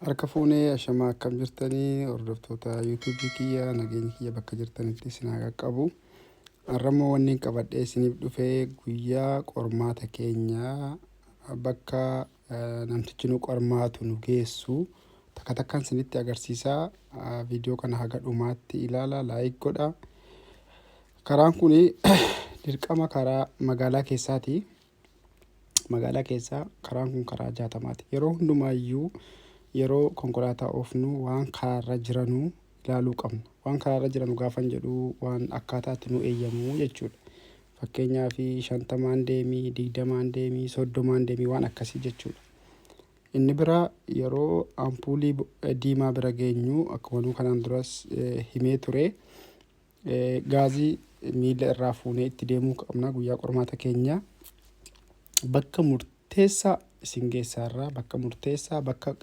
Harka fuunee ashamaa akkam jirtanii hordoftoota yuutuubii kiyya nageenya kiyya bakka jirtanitti isin haa qaqqabu. Har'ammoo wanni qabadhee isiniif dhufee guyyaa qormaata keenyaa bakka namtichi nu qormaatu nu geessu takka takkaan isinitti agarsiisaa. Viidiyoo kana haga dhumaatti ilaala, laayik godha. Karaan kun dirqama karaa magaalaa keessaati. Magaalaa keessaa karaan kun karaa 60ti. Yeroo hundumaayyuu yeroo konkolaataa oofnu waan karaarra jiranuu ilaaluu qabna. Waan karaarra jiranu gaafan jedhu waan akkaataatti nu eeyyamu jechuudha. Fakkeenyaaf 50 deemii, 20 deemii, 30 deemii waan akkasii jechuudha. Inni bira yeroo ampuulii diimaa bira geenyu akkuma kanaan duras himee ture, gaazii miila irraa fuunee itti deemuu qabna guyyaa qormaata keenya. Bakka murteessaa isin geessaarraa bakka murteessaa bakka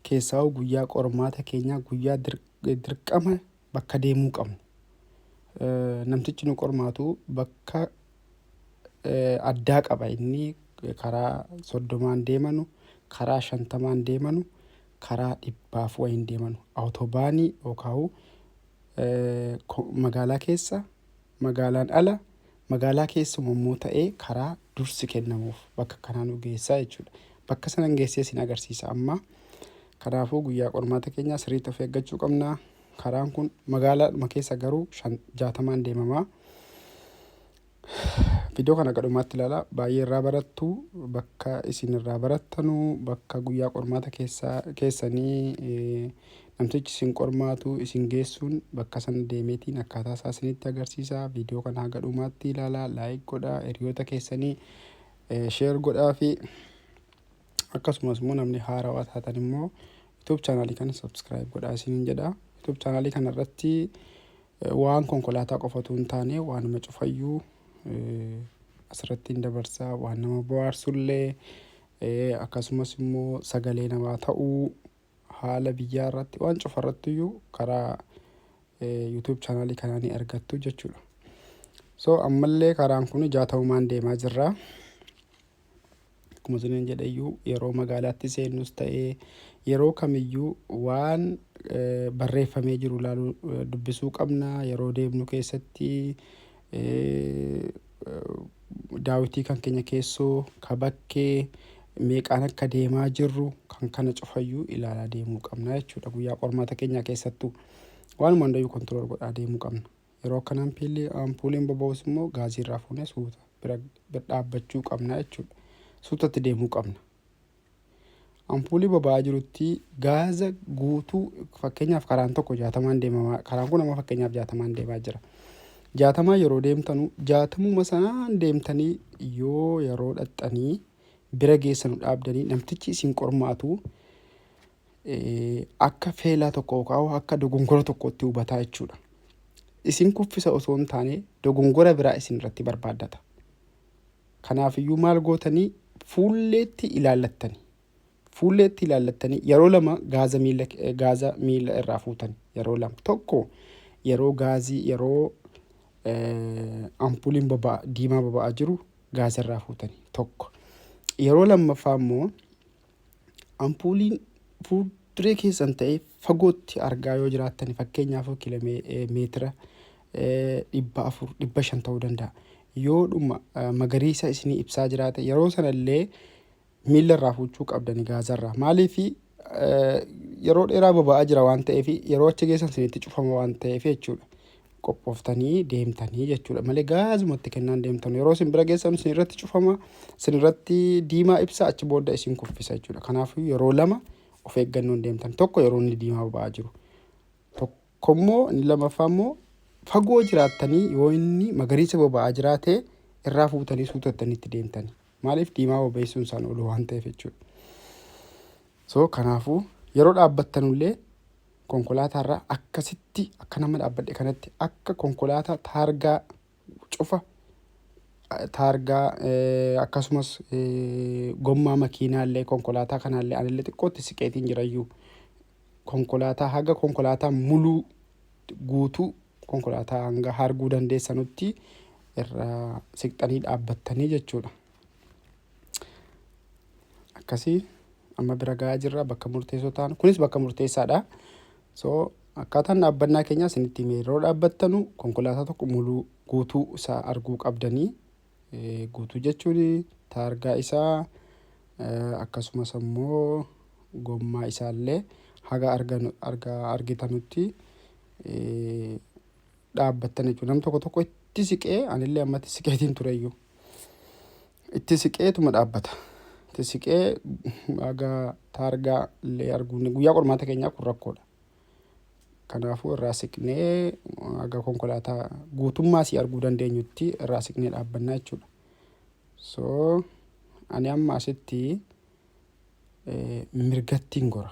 keessaa guyyaa qormaata keenya guyyaa dirqama bakka deemuu qabnu. Namtichi nu qormaatu bakka addaa qaba. Inni karaa 30 deemanu, karaa 50 deemanu, karaa 100 deemanu. Awutobaanii yookaan magaalaa keessa, magaalaan ala, magaalaa keessuma immoo ta'ee karaa dursi kennamuuf bakka kanaa nu geessaa jechuudha. Bakka sana geessee isin agarsiisa amma. Kanaafuu guyyaa qormaata keenya sirriitti of eeggachuu qabna. Karaan kun magaalaa keessa garuu 60 deemamaa. Viidiyoo kana gadhumaatti ilaala. Baay'ee irraa barattu. Bakka isin irraa barattanu, bakka guyyaa qormaata keessanii namtichi isin qormaatu isin geessuun bakka sana deemeetiin akkaataa isaa isinitti agarsiisa. Viidiyoo kana gadhumaatti ilaala, laayik godhaa, hiriyoota keessanii sheer godhaa fi akkasumas immoo namni haarawaa taatan immoo YouTube chaanaalii kana subscribe godhaa isiniin jedha. YouTube chaanaalii kana irratti waan konkolaataa qofatu hin taane waanuma cufayyuu asirratti hin dabarsaa, waan nama bohaarsullee akkasumas immoo sagalee namaa ta'uu haala biyyaa irratti waan cufa irrattiyyuu karaa YouTube chaanaalii kanaa ni argattu jechuudha. So ammallee karaan kun 60 deemaa jirra. Akkuma isiniin jedheyyuu yeroo magaalaatti seennus ta'ee yeroo kamiyyuu waan barreeffamee jiru ilaaluu dubbisuu qabna. Yeroo deemnu keessatti daawwitii kan keenya keessoo kabakkee meeqaan akka deemaa jirru kan kana cufayyuu ilaalaa deemuu qabna jechuudha. Guyyaa qormaata keenya keessattuu waanuma hundayyuu kontirool godhaa deemuu qabna. Yeroo akkana ampuuliin boba'us immoo gaazii irraa fuunee suuta bira dhaabbachuu qabna jechuudha. Suutatti deemuu qabna. Ampuulii boba'aa jirutti gaaza guutuu fakkeenyaaf karaan tokko 60 deemamaa. Karaan kun amma fakkeenyaaf 60 deemaa jira. 60 yeroo deemtanu 60 sanaan deemtanii yoo yeroo dhaxxanii bira geessanu dhaabdanii namtichi isin qormaatu akka feelaa tokko yookaan akka dogongora tokkotti hubataa jechuudha. Isin kuffisa osoo hin taane dogongora biraa isin irratti barbaaddata. Kanaafiyyuu maal gootanii fuulleetti ilaallattanii yeroo lama gaaza miila irraa fuutan yeroo lama. Tokko yeroo gaazii yeroo ampuuliin diimaa boba'aa jiru gaaza irraa fuutanii tokko. Yeroo lammaffaa immoo ampuuliin fuulduree keessan ta'ee fagootti argaa yoo jiraattani fakkeenyaaf kiiloomeetira 400 500 ta'uu danda'a. Yoo dhuma magariisa isinii ibsaa jiraate yeroo sanallee miila irraa fuuchuu qabdani gaazarraa. Maaliif yeroo dheeraa boba'aa jira waan ta'eef yeroo achi geessan isinitti cufama waan ta'eef jechuudha. Qophooftanii deemtanii jechuudha malee gaazumatti kennaan deemtanu yeroo isin bira geessan isin irratti cufama, isin irratti diimaa ibsa, achi booda isin kuffisa jechuudha. Kanaafuu yeroo lama of eeggannoon deemtan. Tokko yeroo inni diimaa boba'aa jiru, tokko immoo inni lammaffaa immoo fagoo jiraattanii yoo inni magariisa boba'aa jiraate irraa fuutanii suutattanii itti deemtanii. Maaliif diimaa bobeessuun isaan oolu waan ta'eef jechuudha. So kanaafuu yeroo dhaabbattanullee konkolaataarraa akkasitti akka nama dhaabbadhe kanatti akka konkolaataa taargaa cufa taargaa akkasumas gommaa makiinaallee konkolaataa kanaallee anillee xiqqootti siqeetiin jirayyuu konkolaataa haga konkolaataa muluu guutuu konkolaataa hanga harguu dandeessanutti irraa siqxanii dhaabbattanii jechuudha. Akkasii amma bira gahaa jirra bakka murteessoo ta'an. Kunis bakka murteessaadha. So akkaataan dhaabbannaa keenyaa isinitti himee yeroo dhaabbattanu konkolaataa tokko muluu guutuu isaa arguu qabdanii. Guutuu jechuun taargaa isaa akkasumas immoo gommaa isaallee haga argitanutti dhaabbattan jechuudha. Namni tokko itti siqee anillee ammatti siqeetiin tureyyuu itti siqeetuma dhaabbata. Itti siqee haga taargaa illee arguun guyyaa qormaata keenyaa kun rakkoodha. Kanaafuu irraa siqnee haga konkolaataa guutummaa si arguu dandeenyutti irraa siqnee dhaabbannaa jechuudha. So ani amma asitti mirgattiin gora.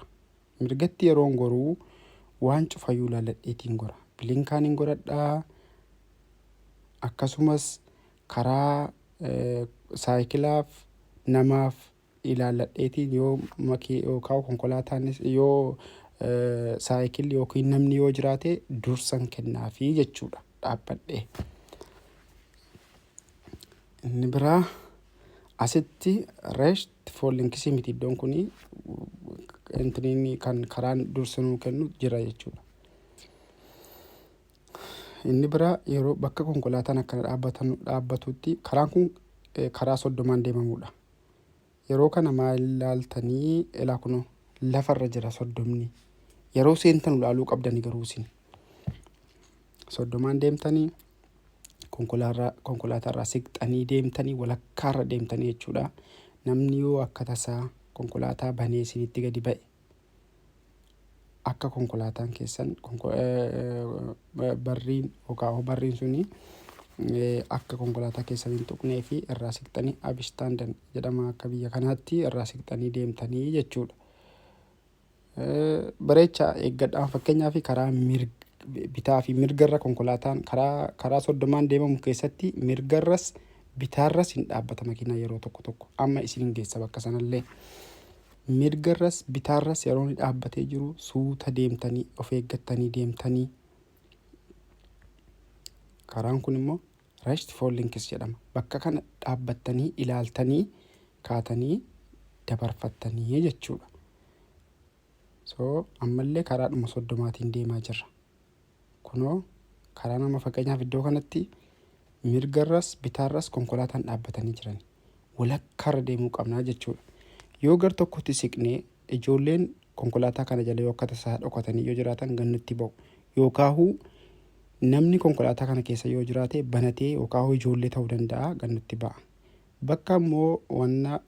Mirgatti yeroon goruu waan cufayyuu ilaalladheetiin gora. Bilinkaan hin godhadhaa. Akkasumas karaa saayikilaaf namaaf ilaalladheetiin yoo yookaan konkolaataanis yoo saayikilli yookiin namni yoo jiraate dursan kennaafii jechuudha dhaabbadhee. Inni biraa asitti rest for linkisii miti iddoon kuni intiniin kan karaan dursanuu kennu jira jechuudha. Inni biraa yeroo bakka konkolaataan akkana dhaabbatutti karaan kun karaa 30 deemamudha. Yeroo kana maal ilaaltanii ilaa kunoo lafarra jira 30. Yeroo seentan ilaaluu qabdanii garuu isin 30 deemtanii konkolaataarraa siqxanii deemtanii walakkaarra deemtanii jechuudha. Namni yoo akka tasaa konkolaataa banee isinitti gadi ba'e akka konkolaataan keessan barriin suni akka konkolaataa keessan hin tuqnee fi irraa siqxanii abishtaandan jedhama akka biyya kanaatti irraa siqxanii deemtanii jechuudha. Bareechaa eeggadhaan fakkeenyaaf karaa bitaa fi mirgarra konkolaataan karaa 30 deemamu keessatti mirgarras bitaarras hin dhaabbata makiinaa yeroo tokko amma isin geessa bakka sanallee mirgarras bitaarras yeroo inni dhaabbatee jiru suuta deemtanii of eeggattanii deemtanii. Karaan kun immoo rest for linkis jedhama. Bakka kana dhaabbattanii ilaaltanii kaatanii dabarfattanii jechuudha. So ammallee karaadhuma 30tiin deemaa jirra. Kunoo karaa nama fakkeenyaaf iddoo kanatti mirgarras bitaarras konkolaataan dhaabbatanii jiran walakkaarra deemuu qabnaa jechuudha. Yoo gar tokkotti siqnee ijoolleen konkolaataa kana jala yoo akka tasaa dhokatanii yoo jiraatan gannutti ba'u. Yookaan namni konkolaataa kana keessa yoo jiraate banatee yookaan ijoollee ta'uu danda'a gannutti ba'a. Bakka immoo wanna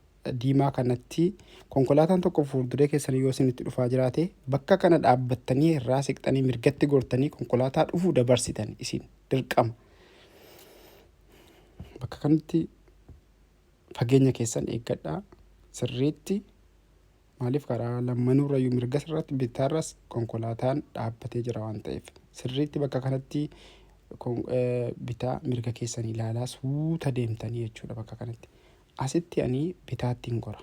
diimaa kanatti konkolaataan tokko fuulduree keessan yoo isinitti dhufaa jiraate bakka kana dhaabbattanii irraa siqxanii mirgatti gortanii konkolaataa dhufuu dabarsitan isin dirqama. Bakka kanatti fageenya keessan eeggadhaa sirriitti. Maaliif karaa lamanuurrayyuu mirgas irratti bitaarras konkolaataan dhaabbatee jira waan ta'eef sirriitti bakka kanatti bitaa mirga keessan ilaalaa suuta deemtanii jechuudha. Bakka kanatti asitti ani bitaattiin gora.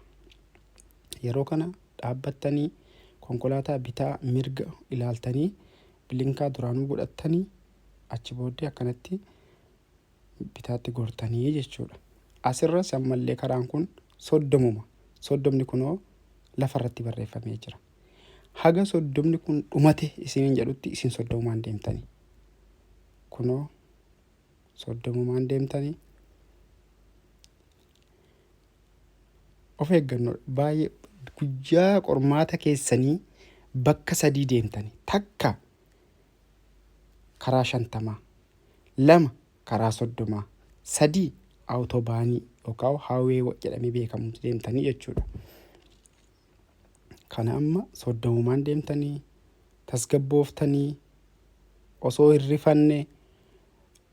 Yeroo kana dhaabbattanii konkolaataa bitaa mirga ilaaltanii bilinkaa duraanuu godhattanii achi booddee akkanatti bitaatti gortanii jechuudha. Asirras ammallee karaan kun 30. 30 kunoo lafarratti barreeffamee jira. Haga 30 kun dhumate isiniin jedhutti isin 30 deemtanii. Kunoo 30 deemtanii. Of eeggannoo baay'ee guyyaa qormaata keessanii bakka 3 deemtanii takka karaa 50 2 karaa 30 3 awutobaanii yookaan haawwee jedhamee beekamu deemtanii jechuudha. Kana amma 30 deemtanii tasgabbooftanii osoo hin rifanne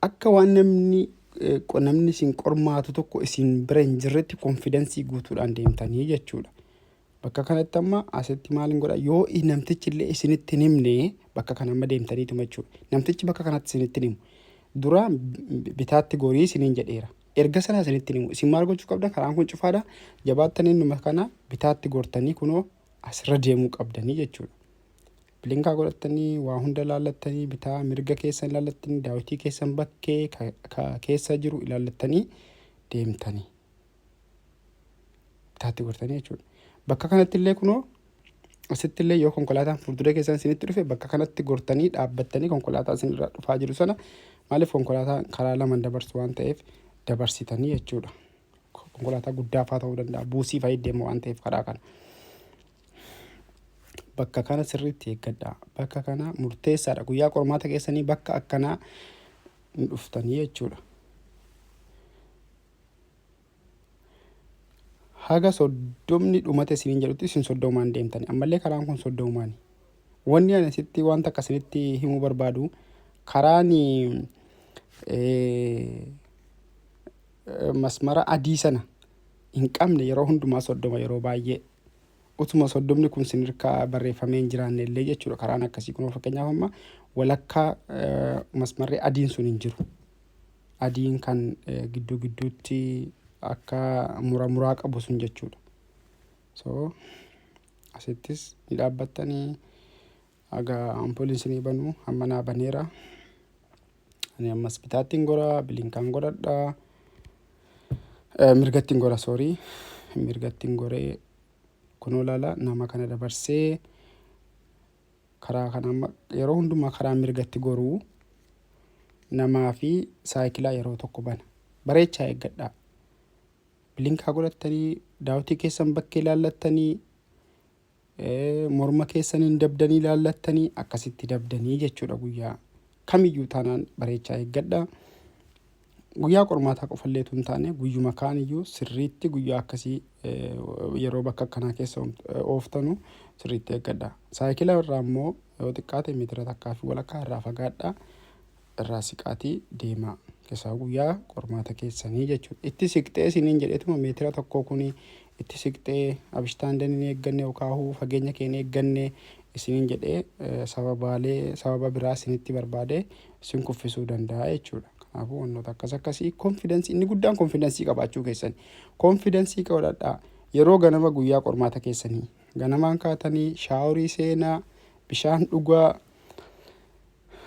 akka waan namni isin qormaatu tokko isin bira hin jirretti konfidensii guutuudhaan deemtanii jechuudha. Bakka kanatti amma asitti maalin godha yoo namtichi illee isinitti himne bakka kana amma deemtaniitu jechuudha. Namtichi bakka kanatti isinitti himu dura bitaatti gorii isiniin jedheera. Erga sana isinitti himu isin maal gochuu qabda karaan kun cufaadha jabaattanii numa kana bitaatti gortanii kunoo asirra deemuu qabdanii jechuudha. Bilinkaa godhattanii waa hunda ilaallattanii bitaa mirga keessan ilaallattanii daawwitii keessan bakkee keessa jiru ilaallattanii deemtanii bitaatti gortanii jechuudha. Bakka kanatti illee kunoo asitti illee yoo konkolaataan fuuldura keessan isinitti dhufe bakka kanatti gortanii dhaabbattanii konkolaataa isinirraa dhufaa jiru sana maaliif konkolaataan karaa lama dabarsu waan ta'eef dabarsitanii jechuudha. Konkolaataa guddaafaa ta'uu danda'a buusii fa'ii deemu waan ta'eef karaa kana. Bakka kana sirriitti eeggadhaa. Bakka kana murteessaadha. Guyyaa qormaata keessanii bakka akkanaa hin dhuftanii jechuudha. Haga 30 dhumate isiniin jedhutti isin 30 deemtanii. Ammallee karaan kun 30. Wanni ani asitti wanta akkasinitti himuu barbaadu karaan masmara adii sana hin qabne yeroo hundumaa 30 yeroo baay'ee. Utuma 30 kun sinirkaa barreeffamee hin jiraanne illee jechuudha. Karaan akkasii kun fakkeenyaaf amma walakkaa masmarri adiin sun hin jiru. Adiin kan gidduu gidduutti akka muraa qabu sun jechuudha. So asittis ni dhaabbattanii aga ampooliin isinii banuu amma naa baneera. Ani ammas bitaattiin gora bilinkaan godhadha. Mirgattiin gora soorii mirgattiin goree kunoo laala nama kana dabarsee karaa kana yeroo hundumaa karaa mirgatti goruu namaa fi saayikilaa yeroo tokko bana. Bareechaa eeggadhaa. Bilinkaa godhattanii daawwitii keessan bakkee ilaallattanii morma keessaniin dabdanii ilaallattanii akkasitti dabdanii jechuudha. Guyyaa kamiyyuu taanaan bareechaa eeggadhaa. Guyyaa qormaataa qofalleetu hin taane guyyuma kaaniyyuu sirriitti guyyaa akkasii yeroo bakka akkanaa keessa ooftanu sirriitti eeggadhaa. Saayikila irraa immoo yoo xiqqaate meetira takkaa fi walakkaa irraa fagaadhaa. Irraa siqaatii deemaa. Keessaa guyyaa qormaata keessanii jechuudha. Itti siqxee isiniin jedheetuma meetira tokkoo kuni itti siqxee abishtaan hin eegganne yookaan fageenya keenya eegganne isiniin jedhee sababa biraa isinitti barbaade isin kuffisuu danda'a jechuudha. Kanaafuu wantoota akkasii konfidensii inni guddaan konfidensii qabaachuu keessanii. Konfidensii qabadhaa yeroo ganama guyyaa qormaata keessanii ganamaan kaatanii shaaworii seenaa bishaan dhugaa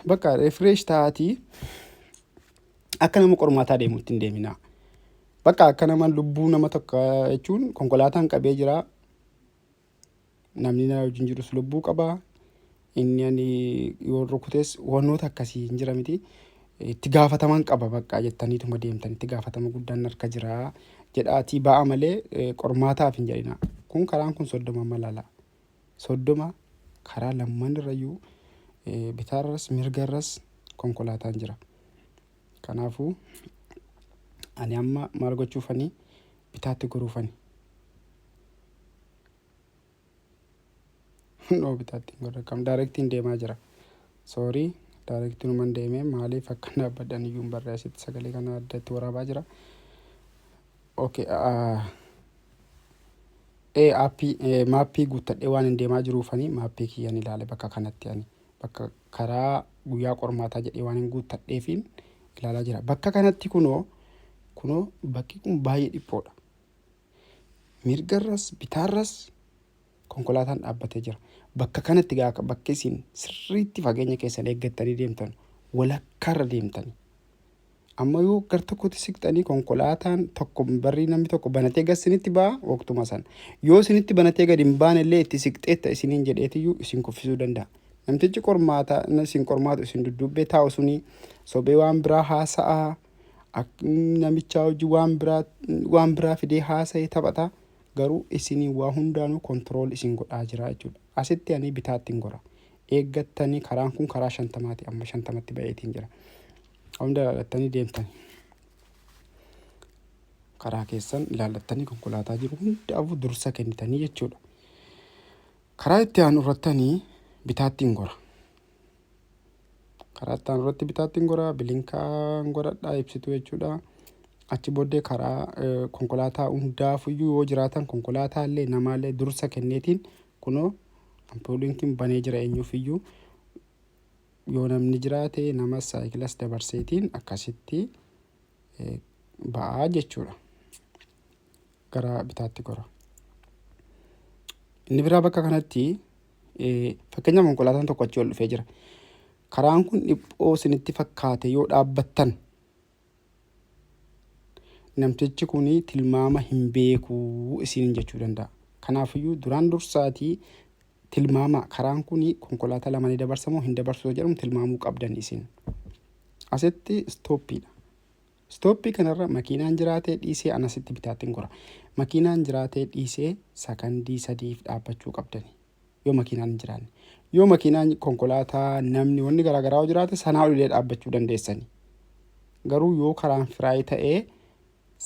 bakka refresh ta'atii akka nama qormaataa deemuutti hin deeminaa. Bakka akka nama lubbuu nama tokko jechuun konkolaataan qabee jira. Namni na wajjin jirus lubbuu qaba. Inni ani yoo rukutees wantoota akkasii hin jira miti. Itti gaafataman qaba bakka jettaniituma deemtan itti gaafatama guddaan harka jira jedhaatii ba'a malee qormaataaf hin jedhina. Kun karaan kun 30 malala. 30 karaa lamman irrayyuu bitaarras mirgarras konkolaataan jira. Kanaafuu ani amma maal gochuufanii bitaatti goruufani. No bitaatti gorra kam directiin deemaa jira. Sorry directiin man deemee maaliif akka dhaabbadan iyyuu barreessitti sagalee kana addatti waraabaa jira. Okay maappii guuttadhee waan hin deemaa jiruufanii maappii kiyyan ilaale bakka kanatti ani bakka karaa guyyaa qormaataa jedhee waan hin guuttadheefiin ilaalaa jira. Bakka kanatti kunoo bakki kun baay'ee dhiphoodha. Mirgarras bitaarras konkolaataan dhaabbatee jira. Bakka kanatti bakki isin sirriitti fageenya keessan eeggattanii deemtan walakkaarra deemtanii. Amma yoo gar tokkotti siqxanii konkolaataan tokko barrii namni tokko banatee gad isinitti ba'a waqtuma sana. Yoo isinitti banatee gad hin baane illee itti siqxeetta isiniin jedheetiyyuu isin kuffisuu danda'a. Namtichi qormaata isin qormaatu isin duddubbee taa'u suni sobee waan biraa haasa'aa namicha hojii waan biraa fidee haasa'ee taphata. Garuu isinii waa hundaanuu kontirool isin godhaa jira jechuudha. Asitti ani bitaattiin gora. Eeggattanii karaan kun karaa 50ti amma 50tti ba'eetiin jira. Hunda ilaallattanii deemtanii. Karaa keessan ilaallattanii konkolaataa jiru hundaafuu dursa kennitanii jechuudha. Karaa itti aanu irrattanii bitaattiin gora. Karaa itti aanu irratti bitaattiin gora bilinkaan godhadhaa ibsitu jechuudha. Achi booddee karaa konkolaataa hundaafuyyuu yoo jiraatan konkolaataa illee namaallee dursa kenneetiin kunoo ampooliin banee jira eenyuufiyyuu yoo namni jiraate nama saayikilas dabarseetiin akkasitti ba'aa jechuudha. Gara bitaatti gora. Inni biraa bakka kanatti fakkeenya konkolaataan tokko achi ol dhufee jira. Karaan kun dhiphoo isinitti fakkaate yoo dhaabbattan namtichi kuni tilmaama hin beekuu isiniin jechuu danda'a. Kanaafiyyuu duraan dursaatii tilmaama karaan kun konkolaataa lama ni dabarsamoo hin dabarsu jedhamu tilmaamuu qabdan isin. Asitti stooppiidha. Stooppii kanarra makiinaan jiraatee dhiisee anasitti bitaatiin gora. Makiinaan jiraatee dhiisee sakandii 3 dhaabbachuu qabdani. Yoo makiinaan hin jiraanne. Yoo makiinaan konkolaataa namni wanni garaagaraa jiraate sanaa olillee dhaabbachuu dandeessani. Garuu yoo karaan firaayii ta'ee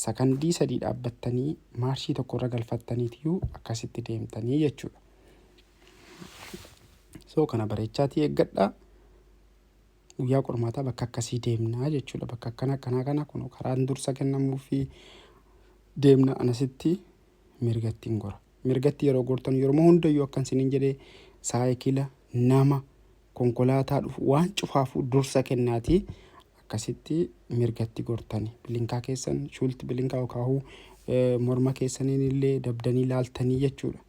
sakandii 3 dhaabbattanii maarshii tokkorra galfattaniitiyyuu akkasitti deemtanii jechuudha. Kana bareechaatii eeggadhaa. Guyyaa qormaataa bakka akkasii deemnaa jechuudha. Bakka akkana kun karaan dursa kennamuu fi deemna anasitti mirgatti hin gora. Mirgatti yeroo gortan yeroo hundayyuu akkan isiniin jedhee saayikila nama konkolaataa dhufu waan cufaafuu dursa kennaatii akkasitti mirgatti gortani. Bilinkaa keessan shulti bilinkaa yookaan morma keessaniin illee dabdanii laaltanii jechuudha.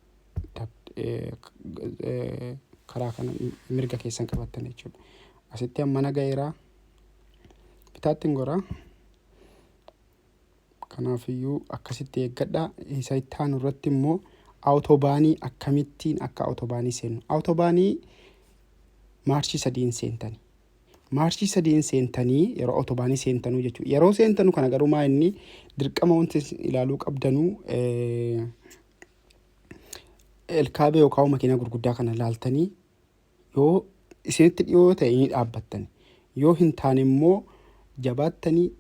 Karaa kana mirga keessan qabattan jechuudha. Asitti amma nagayeeraa bitaatti hin goraa. Kanaafiyyuu akkasitti eeggadhaa. Isa itti aanu irratti immoo awutobaanii akkamittiin akka awutobaanii seennu. Awutobaanii maarshii 3 seentanii. Maarshii 3 seentanii yeroo awutobaanii seentanuu jechuudha. Yeroo seentanu kana garuu maa inni dirqama wanti ilaaluu qabdanuu elkaabee yookaan makiinaa gurguddaa kana laaltanii yoo isinitti dhiyoo ta'e ni dhaabbattani. Yoo hin taane immoo jabaattanii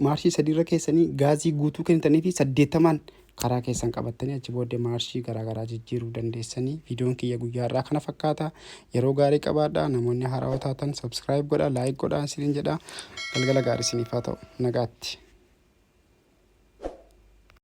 maarshii 3 irra keessanii gaazii guutuu kennitanii fi 80 karaa keessan qabattanii achi booddee maarshii garaagaraa jijjiiruu dandeessanii. Viidiyoon kiyya guyyaa irraa kana fakkaata. Yeroo gaarii qabaadhaa. Namoonni haarawaa taatan subscribe godhaa, like godhaa isiniin jedhaa. Galgala gaarii isiniif haa ta'u. Nagaatti.